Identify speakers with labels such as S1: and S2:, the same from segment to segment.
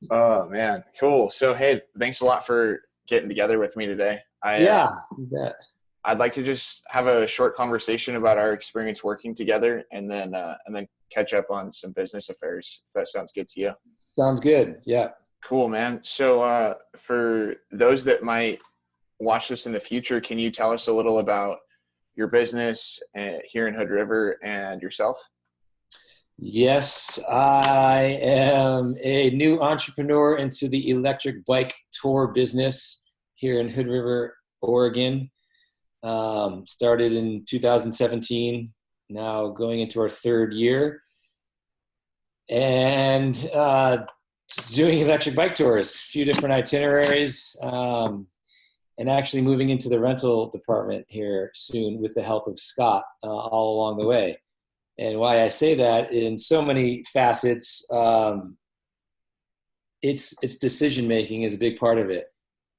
S1: Oh man, cool. So hey, thanks a lot for getting together with me today.
S2: Yeah, you bet.
S1: I'd like to just have a short conversation about our experience working together, and then catch up on some business affairs. If that sounds good to you.
S2: Sounds good. Yeah.
S1: Cool, man. So for those that might watch this in the future, can you tell us a little about your business here in Hood River and yourself?
S2: Yes, I am a new entrepreneur into the electric bike tour business here in Hood River, Oregon. Started in 2017, now going into our third year, and doing electric bike tours, a few different itineraries, and actually moving into the rental department here soon with the help of Scott all along the way. And why I say that in so many facets, it's decision making is a big part of it.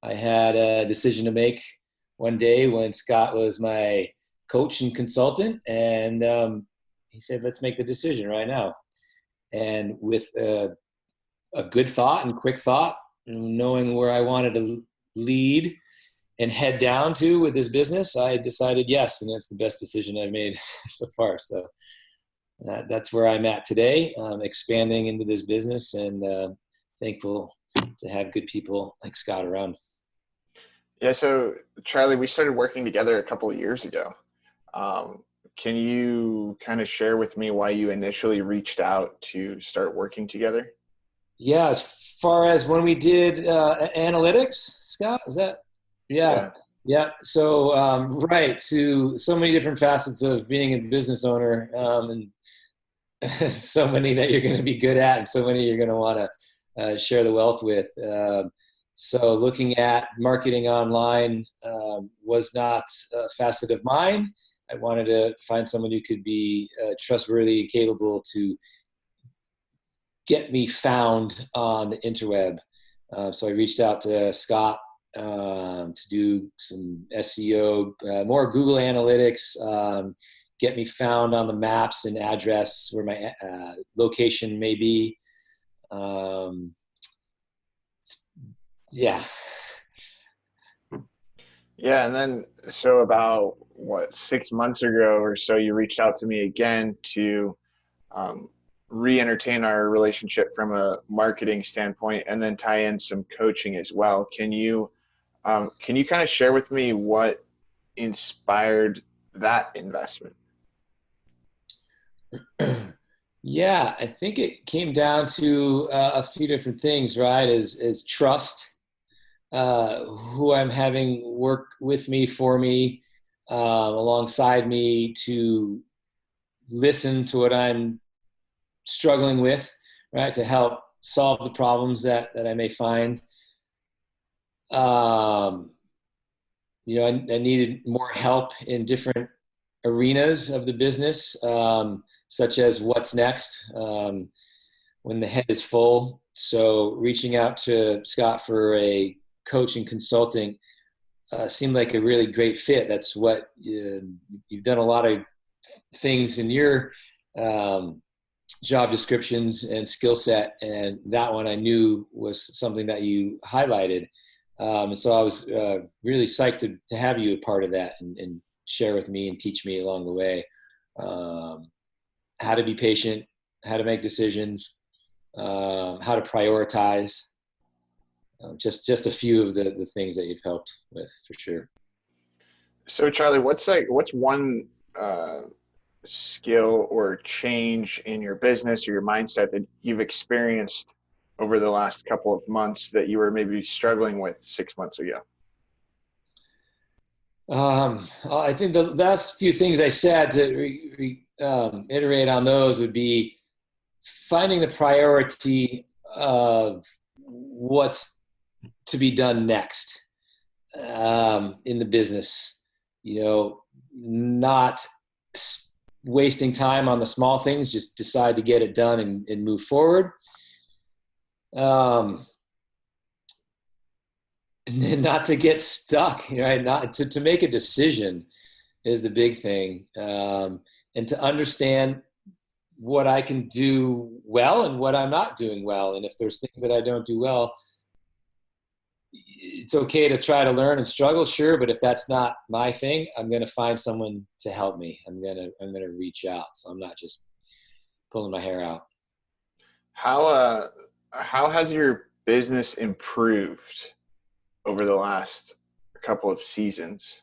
S2: I had a decision to make one day when Scott was my coach and consultant, and he said, "Let's make the decision right now." And with a good thought and quick thought, knowing where I wanted to lead and head down to with this business, I decided yes, and it's the best decision I've made so far. So that's where I'm at today, expanding into this business, and thankful to have good people like Scott around.
S1: Yeah, so Charlie, we started working together a couple of years ago. Um, can you kind of share with me why you initially reached out to start working together?
S2: Yeah, as far as when we did analytics, Scott, is that? Yeah,
S1: Yeah.
S2: yeah. So right, to so many different facets of being a business owner, and so many that you're going to be good at, and so many you're going to want to share the wealth with. So looking at marketing online was not a facet of mine. I wanted to find someone who could be trustworthy and capable to get me found on the interweb. So I reached out to Scott to do some SEO, more Google Analytics, get me found on the maps and address where my location may be. Yeah.
S1: Yeah, and then so about what, 6 months ago or so, you reached out to me again to um, re-entertain our relationship from a marketing standpoint, and then tie in some coaching as well. Can you kind of share with me what inspired that investment?
S2: Yeah, I think it came down to a few different things, right? Is trust, who I'm having work with me, for me, alongside me to listen to what I'm struggling with, right? To help solve the problems that I may find. Um, I needed more help in different arenas of the business, such as what's next when the head is full. So reaching out to Scott for a coach and consulting seemed like a really great fit. That's what you've done a lot of things in your job descriptions and skill set, and that one I knew was something that you highlighted. And so I was really psyched to have you a part of that, and share with me and teach me along the way how to be patient, how to make decisions, how to prioritize. Just a few of the things that you've helped with, for sure.
S1: So Charlie, what's one skill or change in your business or your mindset that you've experienced over the last couple of months that you were maybe struggling with 6 months ago?
S2: I think the last few things I said to iterate on those would be finding the priority of what's to be done next in the business. Not wasting time on the small things, just decide to get it done and move forward. And then not to get stuck, right? Not to make a decision is the big thing. And to understand what I can do well and what I'm not doing well. And if there's things that I don't do well, it's okay to try to learn and struggle, sure. But if that's not my thing, I'm going to find someone to help me. I'm going to reach out. So I'm not just pulling my hair out.
S1: How has your business improved over the last couple of seasons?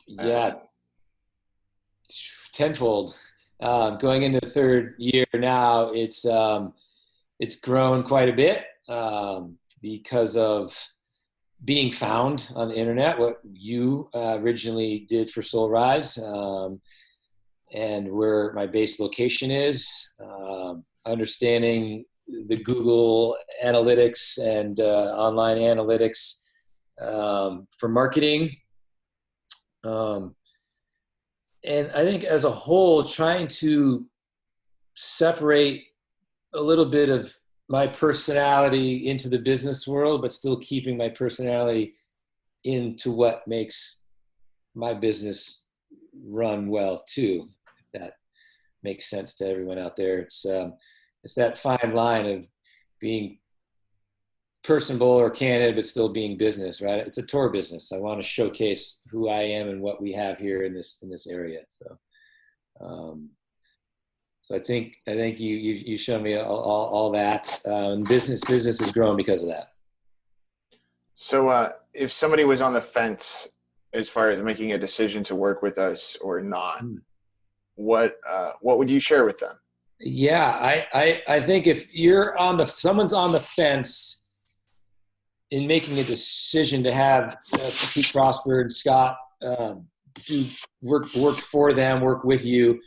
S2: Yeah, tenfold. Going into the third year now, it's grown quite a bit because of being found on the internet. What you originally did for Soul Rise, and where my base location is, understanding the Google analytics and online analytics for marketing. And I think as a whole, trying to separate a little bit of my personality into the business world, but still keeping my personality into what makes my business run well too, if that makes sense to everyone out there. It's that fine line of being personable or candid, but still being business, right? It's a tour business. I want to showcase who I am and what we have here in this area. So I think you shown me all that. Business has grown because of that.
S1: So if somebody was on the fence as far as making a decision to work with us or not, what would you share with them?
S2: Yeah, I think if someone's on the fence in making a decision to have Pete Prosper and Scott do work for them, work with you,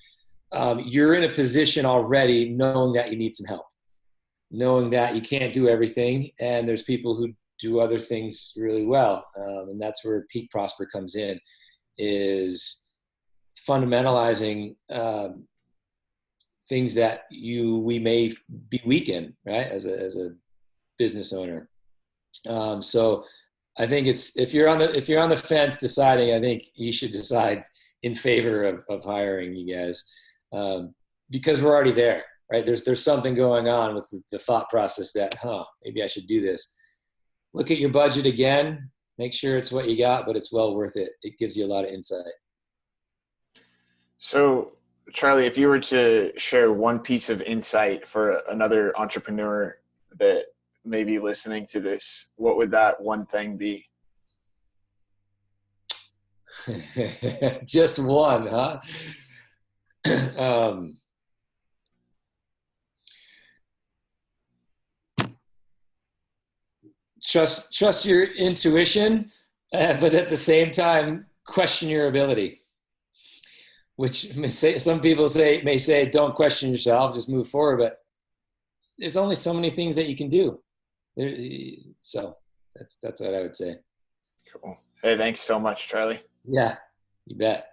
S2: you're in a position already knowing that you need some help, knowing that you can't do everything, and there's people who do other things really well. And that's where Peak Prosper comes in, is fundamentalizing things that we may be weak in, right, as a business owner. So I think if you're on the fence deciding, I think you should decide in favor of hiring you guys, because we're already there, right? There's something going on with the thought process that, maybe I should do this. Look at your budget again, make sure it's what you got, but it's well worth it. It gives you a lot of insight.
S1: So Charlie, if you were to share one piece of insight for another entrepreneur that may be listening to this, what would that one thing be?
S2: Just one, huh? Trust your intuition, but at the same time, question your ability. Which some people may say, don't question yourself, just move forward. But there's only so many things that you can do. So that's what I would say.
S1: Cool. Hey, thanks so much, Charlie.
S2: Yeah, you bet.